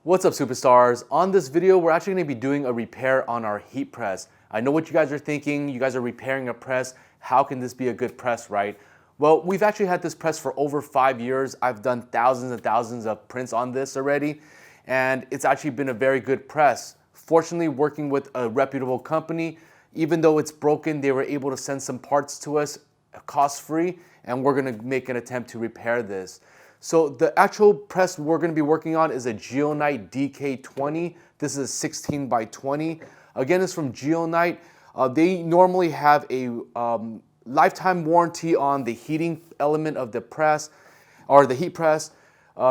What's up, superstars? On this video, we're actually going to be doing a repair on our heat press. I know what you guys are thinking. You guys are repairing a press. How can this be a good press, right? Well, we've actually had this press for over 5 years. I've done thousands and thousands of prints on this already, and it's actually been a very good press. Fortunately, working with a reputable company, even though it's broken, they were able to send some parts to us cost-free, and we're going to make an attempt to repair this. So the actual press we're going to be working on is a GeoKnight DK20. This is a 16 by 20. Again, it's from GeoKnight. They normally have a lifetime warranty on the heating element of the press, or the heat press.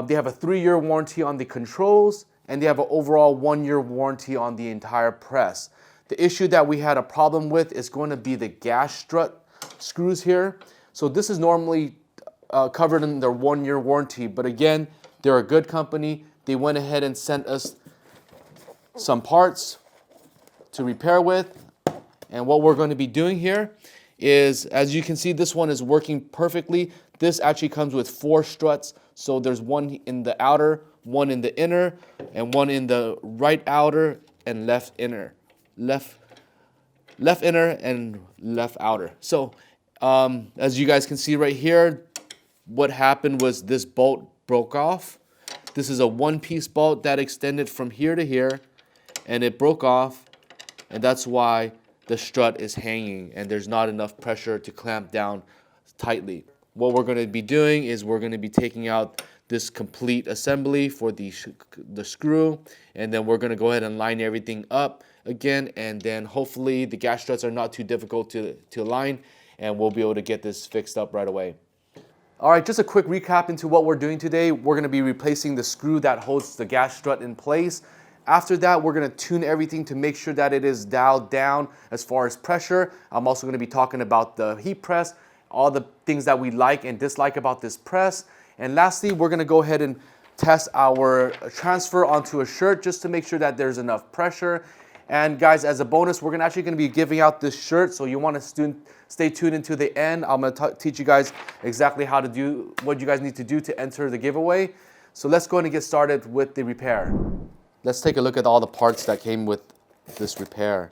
They have a 3-year warranty on the controls, and they have an overall 1-year warranty on the entire press. The issue that we had a problem with is going to be the gas strut screws here. So this is normally covered in their 1-year warranty, but again, they're a good company. They went ahead and sent us some parts to repair with, and what we're going to be doing here is, as you can see, this one is working perfectly. This actually comes with 4 struts, so there's one in the outer, one in the inner, and one in the right outer and left inner, left inner and left outer. So as you guys can see right here, what happened was this bolt broke off. This is a 1-piece bolt that extended from here to here, and it broke off, and that's why the strut is hanging and there's not enough pressure to clamp down tightly. What we're going to be doing is we're going to be taking out this complete assembly for the screw, and then we're going to go ahead and line everything up again, and then hopefully the gas struts are not too difficult to align, and we'll be able to get this fixed up right away. All right, just a quick recap into what we're doing today. We're going to be replacing the screw that holds the gas strut in place. After that, we're going to tune everything to make sure that it is dialed down as far as pressure. I'm also going to be talking about the heat press, all the things that we like and dislike about this press. And lastly, we're going to go ahead and test our transfer onto a shirt just to make sure that there's enough pressure. And guys, as a bonus, we're actually going to be giving out this shirt, so you want to stay tuned into the end. I'm going to teach you guys exactly how to do what you guys need to do to enter the giveaway. So let's go ahead and get started with the repair. Let's take a look at all the parts that came with this repair.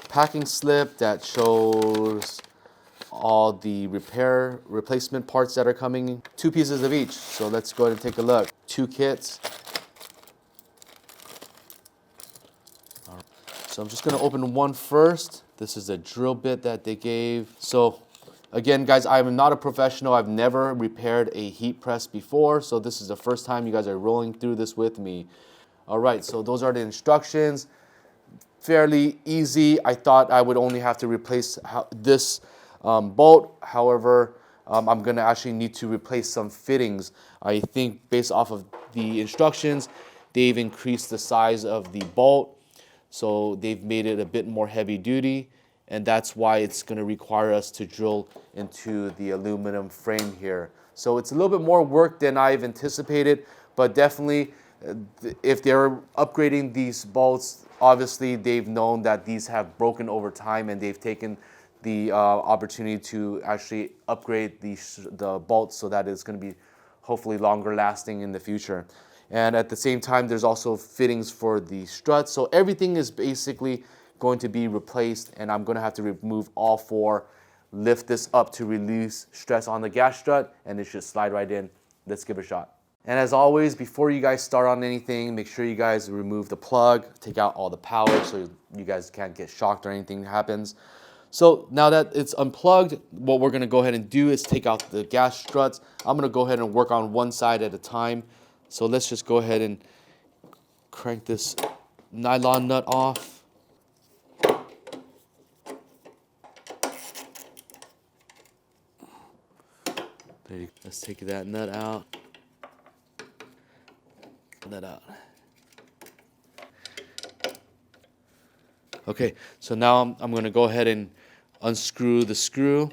Packing slip that shows all the replacement parts that are coming. 2 pieces of each. So let's go ahead and take a look. 2 kits. So I'm just going to open one first. This is a drill bit that they gave. So again, guys, I'm not a professional. I've never repaired a heat press before, so this is the first time you guys are rolling through this with me. All right, so those are the instructions. Fairly easy. I thought I would only have to replace this bolt. However, I'm going to actually need to replace some fittings. I think based off of the instructions, they've increased the size of the bolt, so they've made it a bit more heavy duty, and that's why it's going to require us to drill into the aluminum frame here. So it's a little bit more work than I've anticipated, but definitely if they're upgrading these bolts, obviously they've known that these have broken over time, and they've taken the opportunity to actually upgrade the bolts so that it's going to be hopefully longer lasting in the future. And at the same time, there's also fittings for the struts. So everything is basically going to be replaced, and I'm going to have to remove all 4, lift this up to release stress on the gas strut, and it should slide right in. Let's give it a shot. And as always, before you guys start on anything, make sure you guys remove the plug, take out all the power so you guys can't get shocked or anything happens. So now that it's unplugged, what we're going to go ahead and do is take out the gas struts. I'm going to go ahead and work on one side at a time. So let's just go ahead and crank this nylon nut off. There you go. Let's take that nut out. Nut out. Okay, so now I'm going to go ahead and unscrew the screw.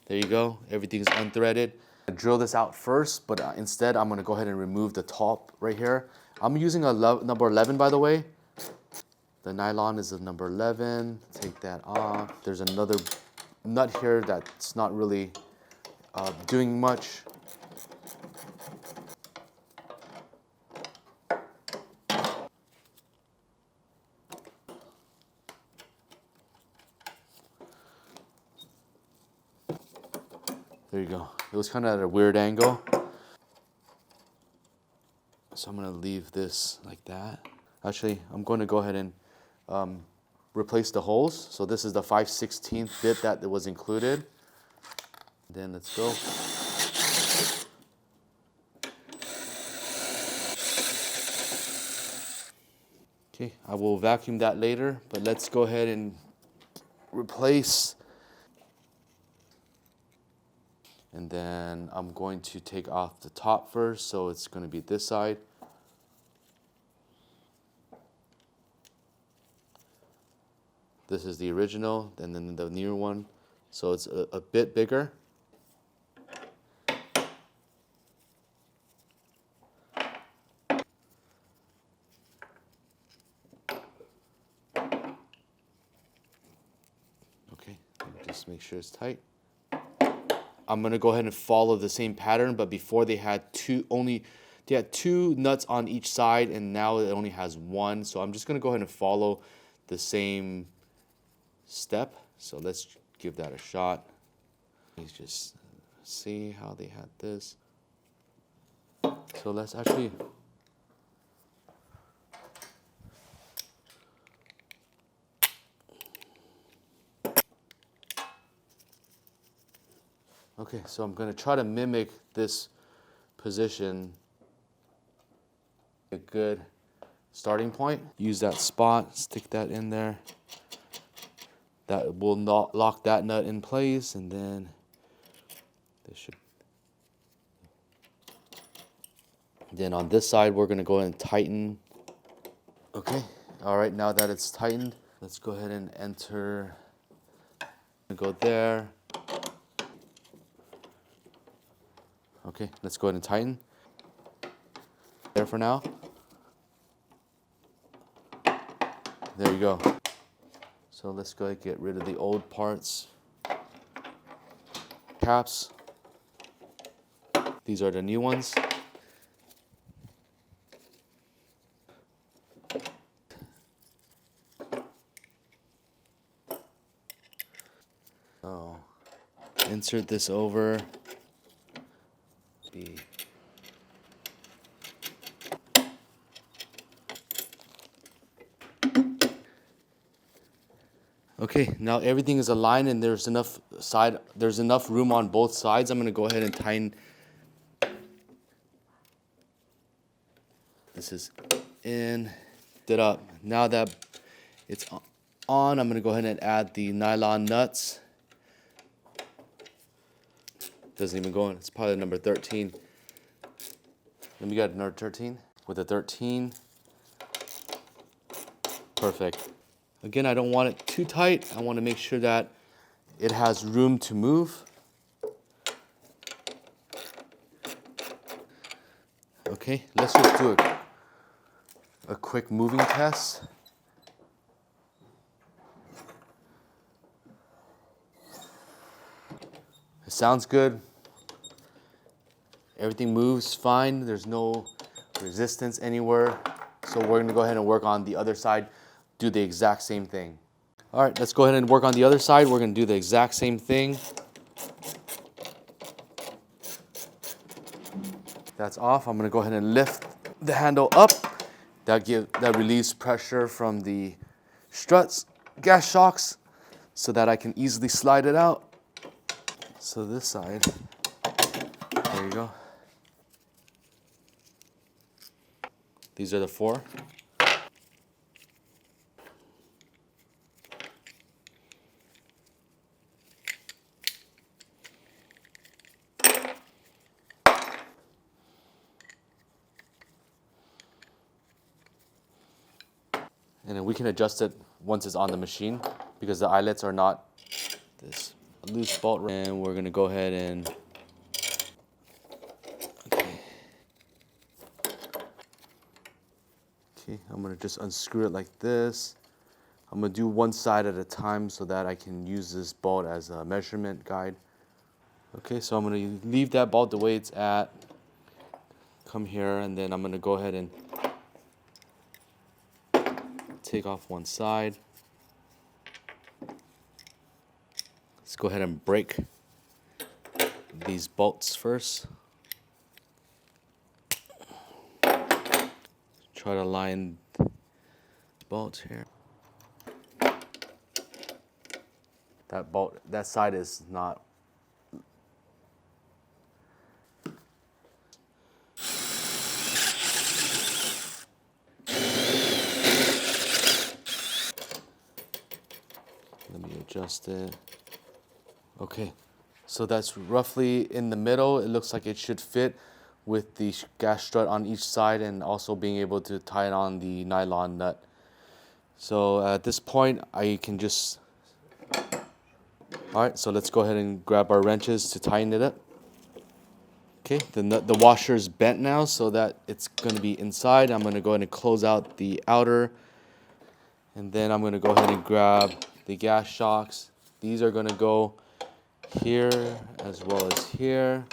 There you go. Everything's unthreaded. Drill this out first, but instead I'm going to go ahead and remove the top right here. I'm using a number 11, by the way. The nylon is a number 11. Take that off. There's another nut here that's not really doing much. There you go. It was kind of at a weird angle. So I'm gonna leave this like that. Actually, I'm going to go ahead and replace the holes. So this is the 5/16 bit that was included. Then let's go. Okay, I will vacuum that later, but let's go ahead and replace. And then I'm going to take off the top first, so it's going to be this side. This is the original, and then the newer one. So it's a bit bigger. Okay, just make sure it's tight. I'm gonna go ahead and follow the same pattern, but before they had two nuts on each side, and now it only has one. So I'm just gonna go ahead and follow the same step. So let's give that a shot. Let's just see how they had this. So let's actually okay, so I'm going to try to mimic this position. A good starting point. Use that spot, stick that in there. That will not lock that nut in place, and then this should. Then on this side, we're going to go ahead and tighten. Okay, all right, now that it's tightened, let's go ahead and enter. Go there. Okay, let's go ahead and tighten. There for now. There you go. So let's go ahead and get rid of the old parts. Caps. These are the new ones. So insert this over. Okay, now everything is aligned and there's enough room on both sides. I'm gonna go ahead and tighten. This is in, it up. Now that it's on, I'm gonna go ahead and add the nylon nuts. Doesn't even go in, it's probably number 13. Let me get number 13 with a 13. Perfect. Again, I don't want it too tight. I want to make sure that it has room to move. Okay, let's just do a quick moving test. It sounds good. Everything moves fine. There's no resistance anywhere. So we're gonna go ahead and work on the other side. Do the exact same thing. All right, let's go ahead and work on the other side. We're gonna do the exact same thing. That's off. I'm gonna go ahead and lift the handle up. That relieves pressure from the struts, gas shocks, so that I can easily slide it out. So this side, there you go. These are the 4. And then we can adjust it once it's on the machine because the eyelets are not this loose bolt. And we're gonna go ahead and, okay, I'm gonna just unscrew it like this. I'm gonna do one side at a time so that I can use this bolt as a measurement guide. Okay, so I'm gonna leave that bolt the way it's at. Come here, and then I'm gonna go ahead and take off one side. Let's go ahead and break these bolts first. Try to line bolts here. That bolt, that side is not. Let me adjust it. Okay, so that's roughly in the middle. It looks like it should fit with the gas strut on each side and also being able to tie it on the nylon nut. So at this point, I can just, all right, so let's go ahead and grab our wrenches to tighten it up. Okay, the washer is bent now so that it's gonna be inside. I'm gonna go ahead and close out the outer, and then I'm gonna go ahead and grab the gas shocks. These are gonna go here as well as here.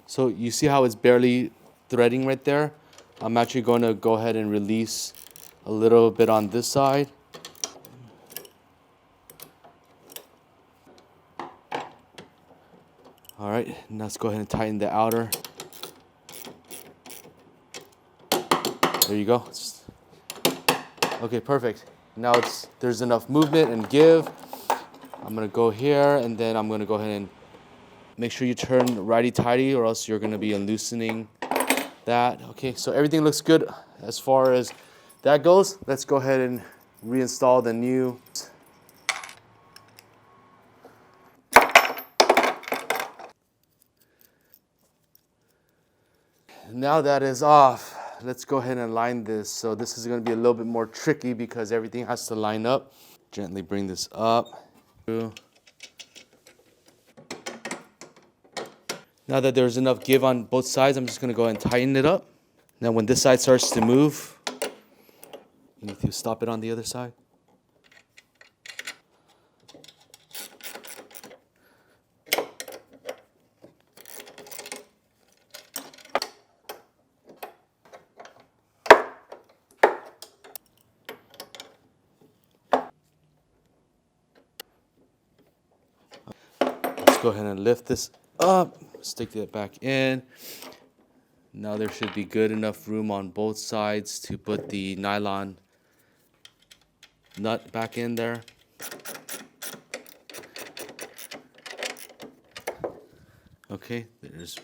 So you see how it's barely threading right there? I'm actually going to go ahead and release a little bit on this side. All right, now let's go ahead and tighten the outer. There you go. Okay, perfect. Now there's enough movement and give. I'm gonna go here, and then I'm gonna go ahead and make sure you turn righty-tighty, or else you're gonna be loosening that. Okay, so everything looks good as far as that goes. Let's go ahead and reinstall the new. Now that is off, let's go ahead and line this. So this is gonna be a little bit more tricky because everything has to line up. Gently bring this up. Now that there's enough give on both sides, I'm just gonna go ahead and tighten it up. Now when this side starts to move, you need to stop it on the other side. Let's go ahead and lift this up. Stick it back in. Now there should be good enough room on both sides to put the nylon nut back in there. Okay, there's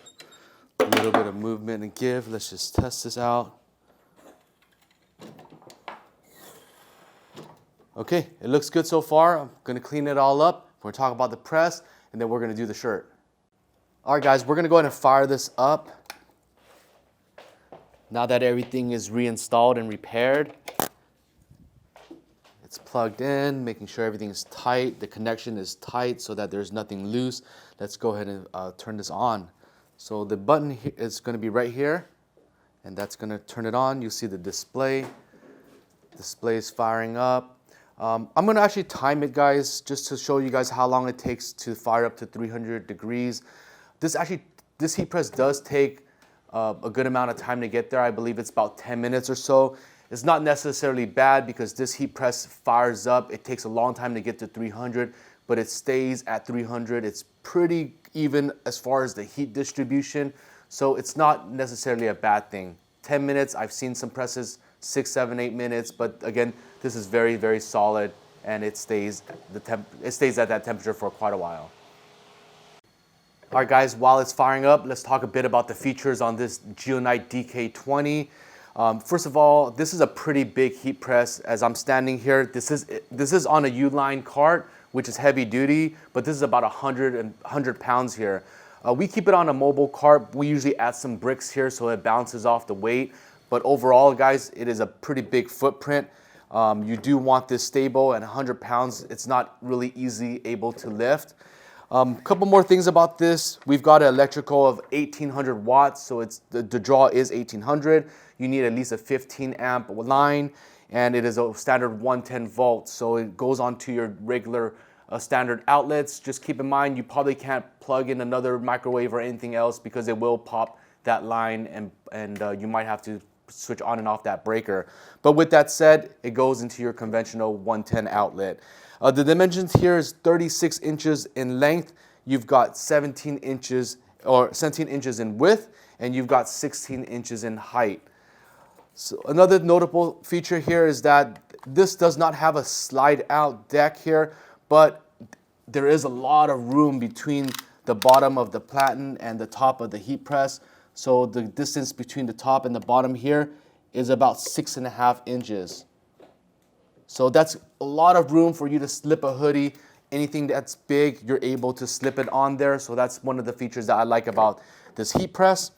a little bit of movement and give. Let's just test this out. Okay, it looks good so far. I'm gonna clean it all up. We're gonna talk about the press, and then we're gonna do the shirt. All right, guys, we're gonna go ahead and fire this up. Now that everything is reinstalled and repaired, it's plugged in, making sure everything is tight. The connection is tight so that there's nothing loose. Let's go ahead and turn this on. So the button is gonna be right here, and that's gonna turn it on. You see the display. Display is firing up. I'm gonna actually time it, guys, just to show you guys how long it takes to fire up to 300 degrees. This heat press does take a good amount of time to get there. I believe it's about 10 minutes or so. It's not necessarily bad because this heat press fires up. It takes a long time to get to 300, but it stays at 300. It's pretty even as far as the heat distribution, so it's not necessarily a bad thing. 10 minutes, I've seen some presses 6, 7, 8 minutes, but again, this is very, very solid, and it stays at that temperature for quite a while. All right, guys, while it's firing up, let's talk a bit about the features on this GeoKnight DK20. First of all, this is a pretty big heat press. As I'm standing here, this is on a U-line cart, which is heavy duty, but this is about 100 pounds here. We keep it on a mobile cart. We usually add some bricks here so it bounces off the weight. But overall, guys, it is a pretty big footprint. You do want this stable, and 100 pounds, it's not really easy able to lift. Couple more things about this. We've got an electrical of 1800 watts, so the draw is 1800. You need at least a 15 amp line, and it is a standard 110 volts, so it goes onto your regular standard outlets. Just keep in mind, you probably can't plug in another microwave or anything else because it will pop that line, and you might have to switch on and off that breaker. But with that said, it goes into your conventional 110 outlet. The dimensions here is 36 inches in length. You've got 17 inches in width, and you've got 16 inches in height. So another notable feature here is that this does not have a slide out deck here, but there is a lot of room between the bottom of the platen and the top of the heat press. So the distance between the top and the bottom here is about 6.5 inches. So that's a lot of room for you to slip a hoodie. Anything that's big, you're able to slip it on there. So that's one of the features that I like about this heat press.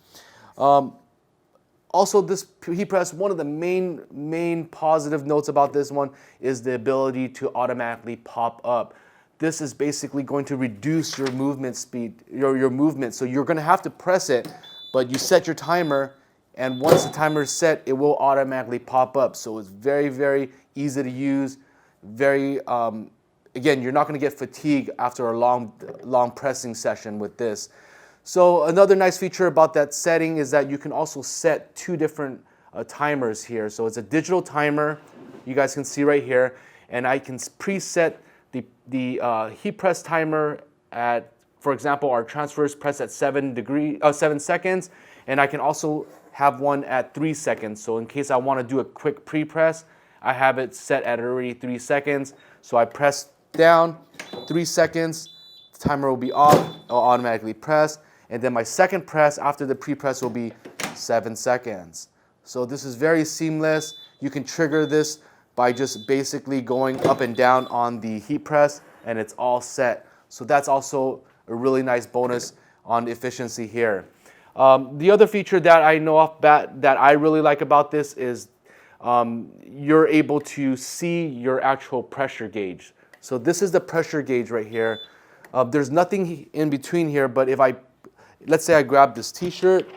Also, this heat press, one of the main positive notes about this one is the ability to automatically pop up. This is basically going to reduce your movement speed, your movement. So you're going to have to press it, but you set your timer, and once the timer is set, it will automatically pop up. So it's very, very easy to use. Very, again, you're not going to get fatigued after a long pressing session with this. So another nice feature about that setting is that you can also set 2 different timers here. So it's a digital timer, you guys can see right here, and I can preset the heat press timer at, for example, our transfer is pressed at 7 seconds, and I can also have one at 3 seconds. So in case I want to do a quick pre-press, I have it set at already 3 seconds. So I press down, 3 seconds, the timer will be off, it'll automatically press. And then my second press after the pre-press will be 7 seconds. So this is very seamless. You can trigger this by just basically going up and down on the heat press, and it's all set. So that's also a really nice bonus on efficiency here. The other feature that I know off bat that I really like about this is you're able to see your actual pressure gauge. So this is the pressure gauge right here. There's nothing in between here, but if let's say I grab this t-shirt.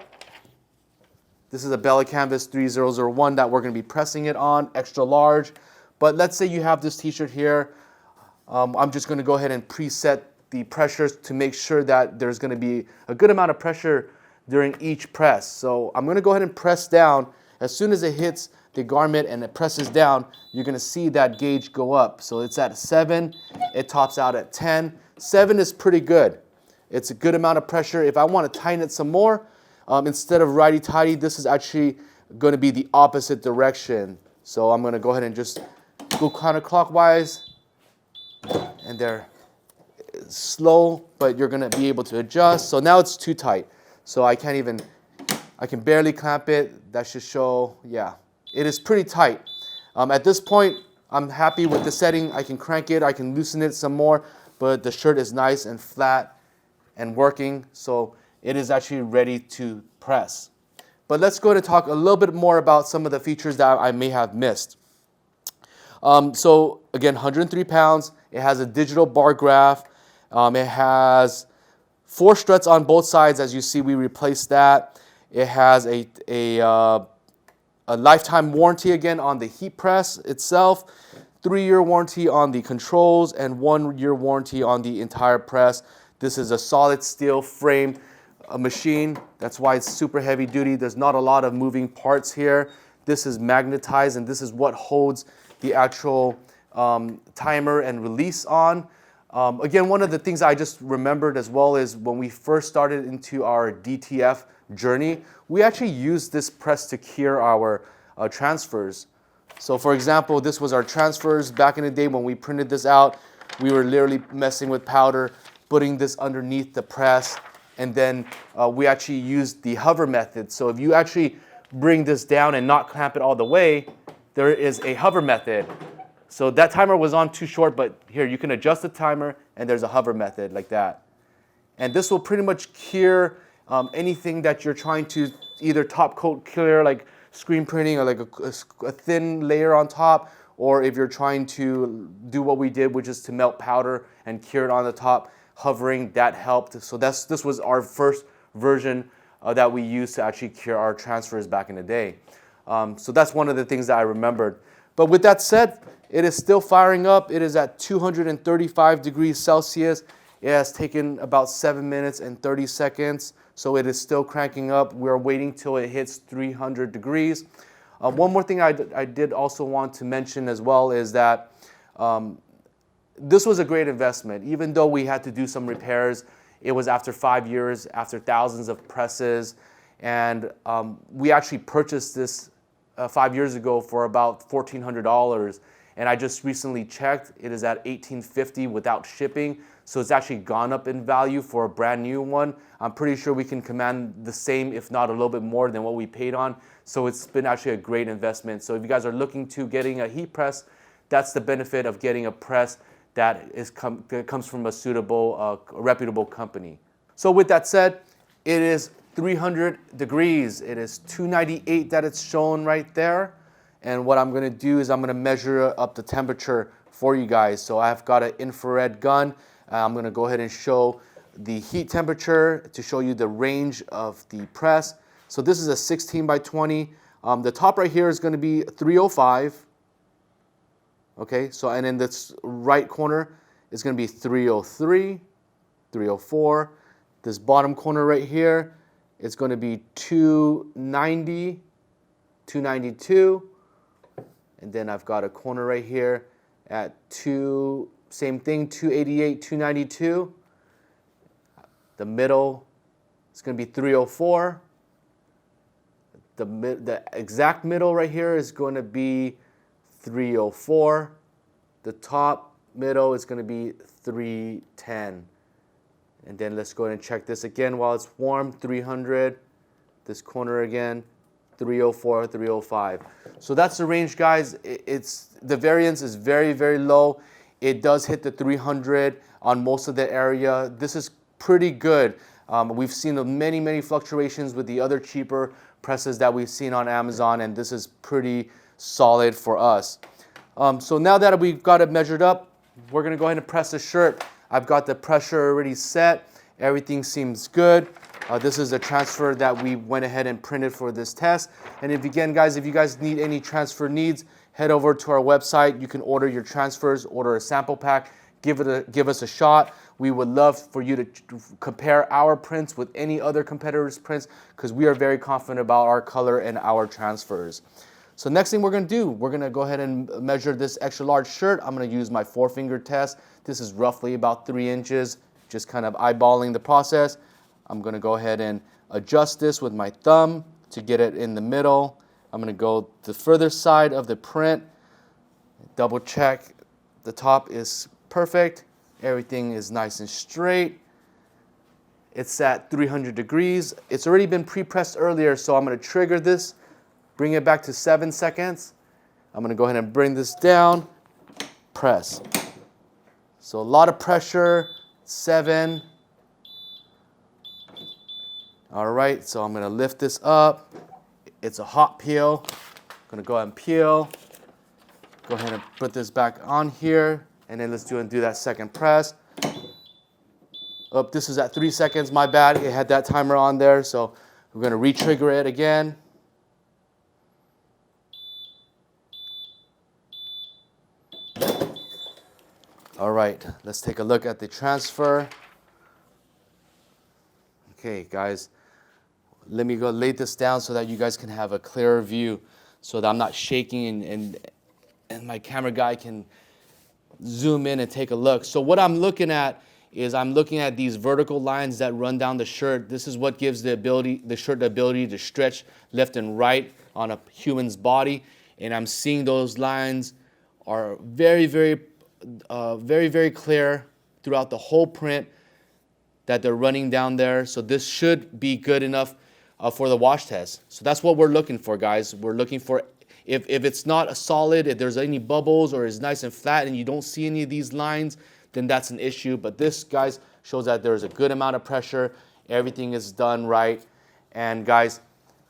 This is a Bella Canvas 3001 that we're going to be pressing it on, extra large. But let's say you have this t-shirt here. I'm just going to go ahead and preset the pressures to make sure that there's going to be a good amount of pressure during each press. So I'm going to go ahead and press down. As soon as it hits the garment and it presses down, you're going to see that gauge go up. So it's at 7, it tops out at 10. 7 is pretty good. It's a good amount of pressure. If I want to tighten it some more, instead of righty-tighty, this is actually going to be the opposite direction. So I'm going to go ahead and just go counterclockwise. And they're slow, but you're going to be able to adjust. So now it's too tight. So I can barely clamp it. That should show, yeah, it is pretty tight. At this point, I'm happy with the setting. I can crank it, I can loosen it some more, but the shirt is nice and flat and working, so it is actually ready to press. But let's go to talk a little bit more about some of the features that I may have missed. So again, 103 pounds. It has a digital bar graph. It has 4 struts on both sides. As you see, we replaced that. It has a lifetime warranty again on the heat press itself, 3-year warranty on the controls, and 1-year warranty on the entire press. This is a solid steel frame machine. That's why it's super heavy duty. There's not a lot of moving parts here. This is magnetized, and this is what holds the actual timer and release on. Again, one of the things I just remembered as well is when we first started into our DTF journey, we actually used this press to cure our transfers. So for example, this was our transfers back in the day when we printed this out. We were literally messing with powder, putting this underneath the press, and then we actually used the hover method. So if you actually bring this down and not clamp it all the way, there is a hover method. So that timer was on too short, but here you can adjust the timer and there's a hover method like that. And this will pretty much cure anything that you're trying to either top coat clear, like screen printing, or like a thin layer on top, or if you're trying to do what we did, which is to melt powder and cure it on the top, hovering, that helped. So this was our first version that we used to actually cure our transfers back in the day. So that's one of the things that I remembered. But with that said, it is still firing up. It is at 235 degrees Celsius. It has taken about 7 minutes and 30 seconds. So it is still cranking up. We're waiting till it hits 300 degrees. One more thing I did also want to mention as well is that this was a great investment. Even though we had to do some repairs, it was after 5 years, after thousands of presses, and we actually purchased this 5 years ago for about $1,400, and I just recently checked, it is at $1,850 without shipping, so it's actually gone up in value for a brand new one. I'm pretty sure we can command the same, if not a little bit more than what we paid on, so it's been actually a great investment. So if you guys are looking to getting a heat press, that's the benefit of getting a press that comes from a suitable, reputable company. So with that said, it is 300 degrees. It is 298 that it's shown right there. And what I'm gonna do is I'm gonna measure up the temperature for you guys. So I've got an infrared gun. I'm gonna go ahead and show the heat temperature to show you the range of the press. So this is a 16 by 20. The top right here is gonna be 305. Okay, so and in this right corner is gonna be 303, 304. This bottom corner right here, it's going to be 290, 292, and then I've got a corner right here at same thing, 288, 292. The middle is going to be 304. The exact middle right here is going to be 304. The top middle is going to be 310. And then let's go ahead and check this again while it's warm, 300. This corner again, 304, 305. So that's the range, guys. The variance is very, very low. It does hit the 300 on most of the area. This is pretty good. We've seen many, many fluctuations with the other cheaper presses that we've seen on Amazon, and this is pretty solid for us. So now that we've got it measured up, we're gonna go ahead and press the shirt. I've got the pressure already set. Everything seems good. This is the transfer that we went ahead and printed for this test. And if you guys need any transfer needs, head over to our website. You can order your transfers, order a sample pack, give us a shot. We would love for you to compare our prints with any other competitor's prints because we are very confident about our color and our transfers. So next thing we're gonna do, we're gonna go ahead and measure this extra large shirt. I'm gonna use my 4-finger test. This is roughly about 3 inches, just kind of eyeballing the process. I'm gonna go ahead and adjust this with my thumb to get it in the middle. I'm gonna go the further side of the print, double check the top is perfect. Everything is nice and straight. It's at 300 degrees. It's already been pre-pressed earlier, so I'm gonna trigger this, bring it back to 7 seconds. I'm gonna go ahead and bring this down, press. So a lot of pressure, 7. All right, so I'm gonna lift this up. It's a hot peel. I'm gonna go ahead and peel. Go ahead and put this back on here, and then let's do that second press. Oh, this is at 3 seconds, my bad. It had that timer on there, so we're gonna re-trigger it again. All right, let's take a look at the transfer. Okay, guys, let me go lay this down so that you guys can have a clearer view so that I'm not shaking and my camera guy can zoom in and take a look. So what I'm looking at is I'm looking at these vertical lines that run down the shirt. This is what gives the shirt the ability to stretch left and right on a human's body. And I'm seeing those lines are very, very clear throughout the whole print that they're running down there. So this should be good enough for the wash test. So that's what we're looking for, guys. We're looking for, if it's not a solid, if there's any bubbles or is nice and flat and you don't see any of these lines, then that's an issue. But this, guys, shows that there's a good amount of pressure. Everything is done right. And guys,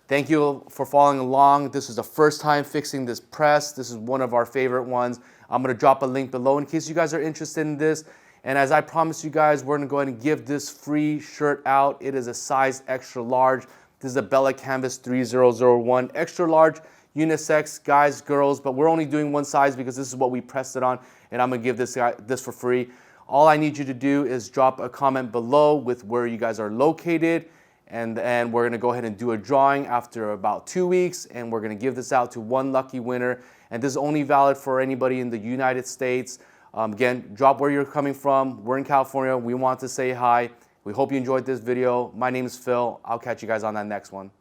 thank you for following along. This is the first time fixing this press. This is one of our favorite ones. I'm gonna drop a link below in case you guys are interested in this. And as I promised you guys, we're gonna go ahead and give this free shirt out. It is a size extra large. This is a Bella Canvas 3001, extra large, unisex, guys, girls, but we're only doing one size because this is what we pressed it on, and I'm gonna give this for free. All I need you to do is drop a comment below with where you guys are located, and then we're gonna go ahead and do a drawing after about 2 weeks, and we're gonna give this out to one lucky winner. And this is only valid for anybody in the United States. Again, drop where you're coming from. We're in California. We want to say hi. We hope you enjoyed this video. My name is Phil. I'll catch you guys on that next one.